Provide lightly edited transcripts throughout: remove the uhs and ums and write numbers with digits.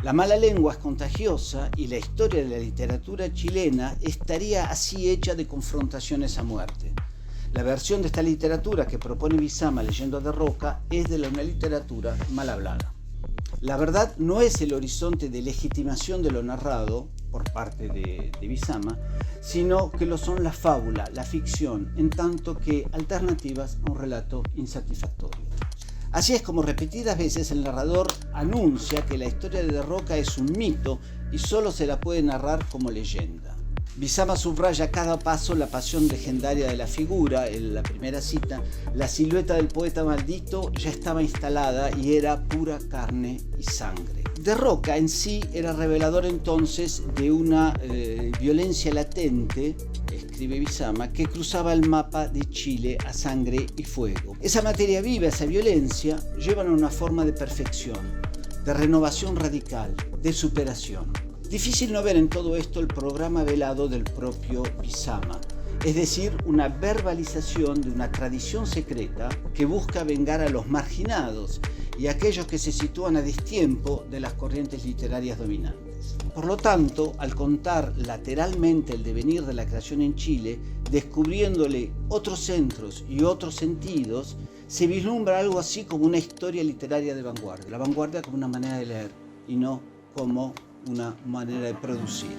La mala lengua es contagiosa y la historia de la literatura chilena estaría así hecha de confrontaciones a muerte. La versión de esta literatura que propone Bizama leyendo de Roca es de una literatura mal hablada. La verdad no es el horizonte de legitimación de lo narrado por parte de Bizama, sino que lo son la fábula, la ficción, en tanto que alternativas a un relato insatisfactorio. Así es como repetidas veces el narrador anuncia que la historia de Roca es un mito y solo se la puede narrar como leyenda. Bizama subraya a cada paso la pasión legendaria de la figura. En la primera cita, la silueta del poeta maldito ya estaba instalada y era pura carne y sangre. De Roca en sí era revelador entonces de una violencia latente, escribe Bizama, que cruzaba el mapa de Chile a sangre y fuego. Esa materia viva, esa violencia, llevan a una forma de perfección, de renovación radical, de superación. Difícil no ver en todo esto el programa velado del propio Bizama, es decir, una verbalización de una tradición secreta que busca vengar a los marginados y a aquellos que se sitúan a destiempo de las corrientes literarias dominantes. Por lo tanto, al contar lateralmente el devenir de la creación en Chile, descubriéndole otros centros y otros sentidos, se vislumbra algo así como una historia literaria de vanguardia. La vanguardia como una manera de leer y no como una manera de producir.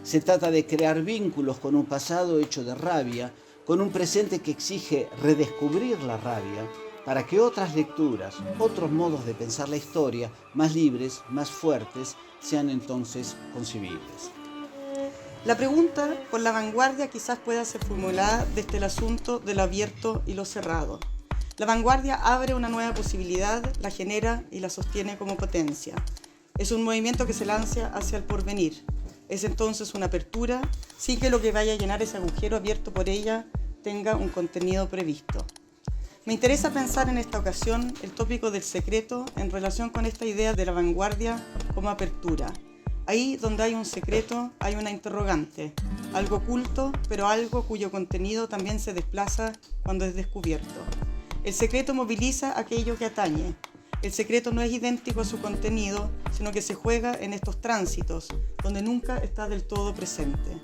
Se trata de crear vínculos con un pasado hecho de rabia, con un presente que exige redescubrir la rabia, para que otras lecturas, otros modos de pensar la historia, más libres, más fuertes, sean entonces concebibles. La pregunta por la vanguardia quizás pueda ser formulada desde el asunto de lo abierto y lo cerrado. La vanguardia abre una nueva posibilidad, la genera y la sostiene como potencia. Es un movimiento que se lanza hacia el porvenir. Es entonces una apertura, sin que lo que vaya a llenar ese agujero abierto por ella tenga un contenido previsto. Me interesa pensar en esta ocasión el tópico del secreto en relación con esta idea de la vanguardia como apertura. Ahí donde hay un secreto hay una interrogante, algo oculto, pero algo cuyo contenido también se desplaza cuando es descubierto. El secreto moviliza aquello que atañe. El secreto no es idéntico a su contenido, sino que se juega en estos tránsitos, donde nunca está del todo presente.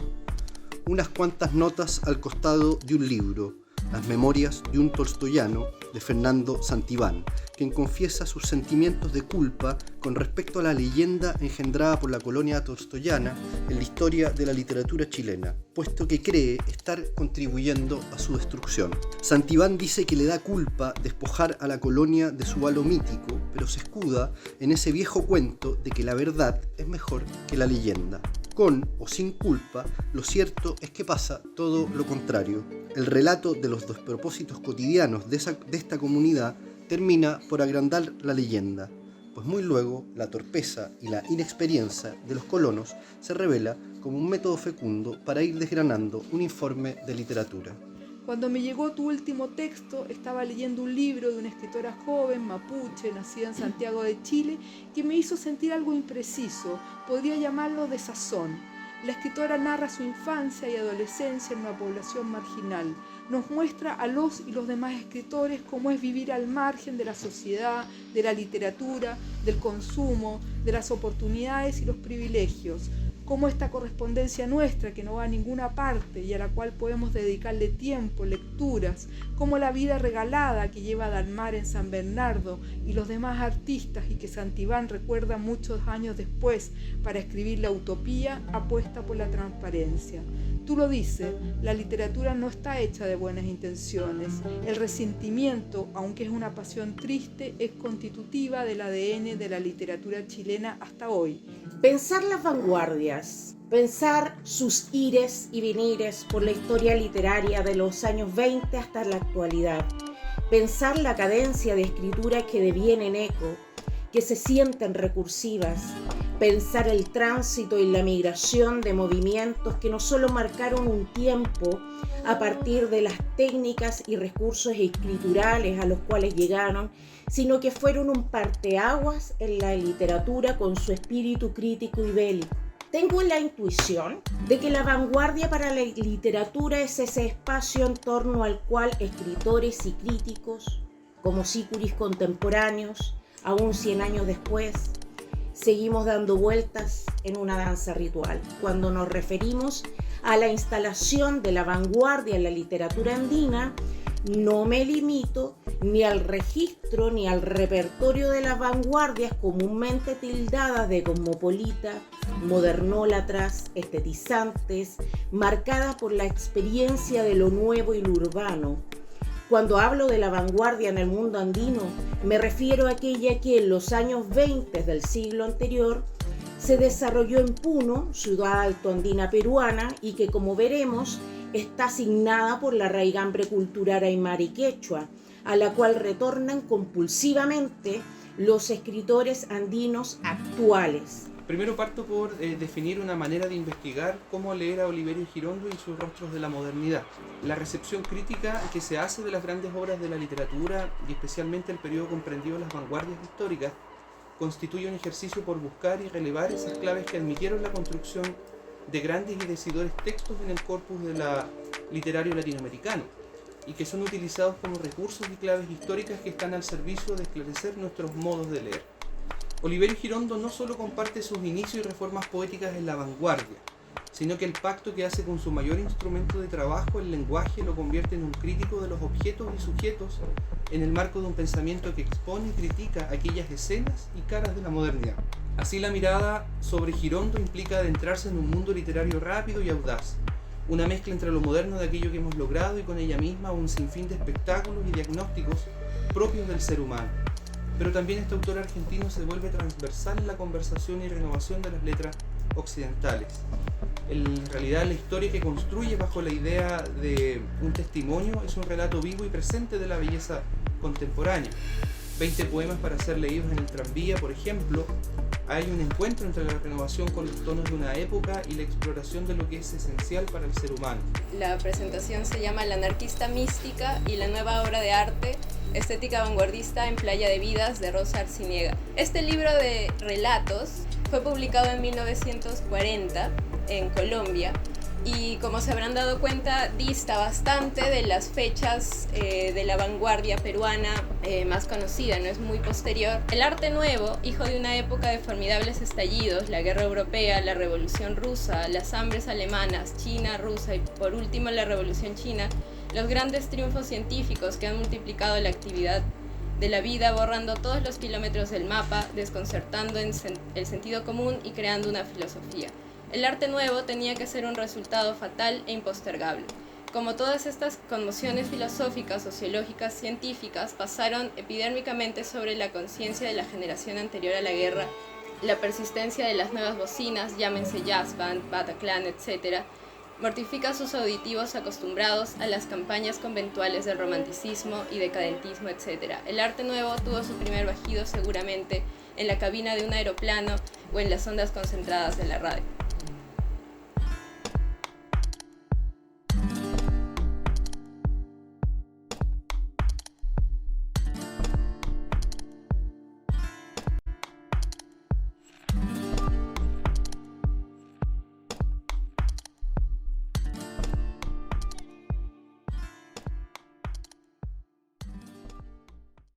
Unas cuantas notas al costado de un libro, Las memorias de un tolstoyano, de Fernando Santibán, quien confiesa sus sentimientos de culpa con respecto a la leyenda engendrada por la colonia tolstoyana en la historia de la literatura chilena, puesto que cree estar contribuyendo a su destrucción. Santibán dice que le da culpa despojar a la colonia de su halo mítico, pero se escuda en ese viejo cuento de que la verdad es mejor que la leyenda. Con o sin culpa, lo cierto es que pasa todo lo contrario. El relato de los despropósitos cotidianos de esta comunidad termina por agrandar la leyenda, pues muy luego la torpeza y la inexperiencia de los colonos se revela como un método fecundo para ir desgranando un informe de literatura. Cuando me llegó tu último texto, estaba leyendo un libro de una escritora joven, mapuche, nacida en Santiago de Chile, que me hizo sentir algo impreciso, podría llamarlo desazón. La escritora narra su infancia y adolescencia en una población marginal. Nos muestra a los y los demás escritores cómo es vivir al margen de la sociedad, de la literatura, del consumo, de las oportunidades y los privilegios. Cómo esta correspondencia nuestra, que no va a ninguna parte y a la cual podemos dedicarle tiempo, lecturas, como la vida regalada que lleva Dalmar en San Bernardo y los demás artistas y que Santibán recuerda muchos años después para escribir La Utopía, apuesta por la transparencia. Tú lo dices, la literatura no está hecha de buenas intenciones. El resentimiento, aunque es una pasión triste, es constitutiva del ADN de la literatura chilena hasta hoy. Pensar las vanguardias, pensar sus ires y venires por la historia literaria de los años 20 hasta la actualidad, pensar la cadencia de escrituras que devienen eco, que se sienten recursivas, pensar el tránsito y la migración de movimientos que no solo marcaron un tiempo a partir de las técnicas y recursos escriturales a los cuales llegaron, sino que fueron un parteaguas en la literatura con su espíritu crítico y bélico. Tengo la intuición de que la vanguardia para la literatura es ese espacio en torno al cual escritores y críticos, como sícuris contemporáneos, aún 100 años después, seguimos dando vueltas en una danza ritual. Cuando nos referimos a la instalación de la vanguardia en la literatura andina, no me limito ni al registro ni al repertorio de las vanguardias comúnmente tildadas de cosmopolitas, modernólatras, estetizantes, marcadas por la experiencia de lo nuevo y lo urbano. Cuando hablo de la vanguardia en el mundo andino, me refiero a aquella que en los años 20 del siglo anterior se desarrolló en Puno, ciudad altoandina peruana, y que, como veremos, está asignada por la raigambre cultural aymara y quechua, a la cual retornan compulsivamente los escritores andinos actuales. Primero parto por definir una manera de investigar cómo leer a Oliverio Girondo y sus rostros de la modernidad. La recepción crítica que se hace de las grandes obras de la literatura, y especialmente el periodo comprendido en las vanguardias históricas, constituye un ejercicio por buscar y relevar esas claves que admitieron la construcción de grandes y decidores textos en el corpus de la literario latinoamericano, y que son utilizados como recursos y claves históricas que están al servicio de esclarecer nuestros modos de leer. Oliverio Girondo no solo comparte sus inicios y reformas poéticas en la vanguardia, sino que el pacto que hace con su mayor instrumento de trabajo, el lenguaje, lo convierte en un crítico de los objetos y sujetos en el marco de un pensamiento que expone y critica aquellas escenas y caras de la modernidad. Así, la mirada sobre Girondo implica adentrarse en un mundo literario rápido y audaz, una mezcla entre lo moderno de aquello que hemos logrado y con ella misma un sinfín de espectáculos y diagnósticos propios del ser humano. Pero también este autor argentino se vuelve transversal en la conversación y renovación de las letras occidentales. En realidad, la historia que construye bajo la idea de un testimonio es un relato vivo y presente de la belleza contemporánea. 20 poemas para ser leídos en el tranvía, por ejemplo. Hay un encuentro entre la renovación con los tonos de una época y la exploración de lo que es esencial para el ser humano. La presentación se llama La anarquista mística y la nueva obra de arte, estética vanguardista en Playa de Vidas, de Rosa Arciniega. Este libro de relatos fue publicado en 1940 en Colombia y, como se habrán dado cuenta, dista bastante de las fechas de la vanguardia peruana más conocida, no es muy posterior. El arte nuevo, hijo de una época de formidables estallidos, la guerra europea, la revolución rusa, las hambres alemanas, China, rusa y por último la revolución china, los grandes triunfos científicos que han multiplicado la actividad de la vida, borrando todos los kilómetros del mapa, desconcertando el sentido común y creando una filosofía. El arte nuevo tenía que ser un resultado fatal e impostergable. Como todas estas conmociones filosóficas, sociológicas, científicas, pasaron epidérmicamente sobre la conciencia de la generación anterior a la guerra, la persistencia de las nuevas bocinas, llámense jazz band, Bataclan, etc., mortifica a sus auditivos acostumbrados a las campañas conventuales del romanticismo y decadentismo, etc. El arte nuevo tuvo su primer bajido seguramente en la cabina de un aeroplano o en las ondas concentradas de la radio.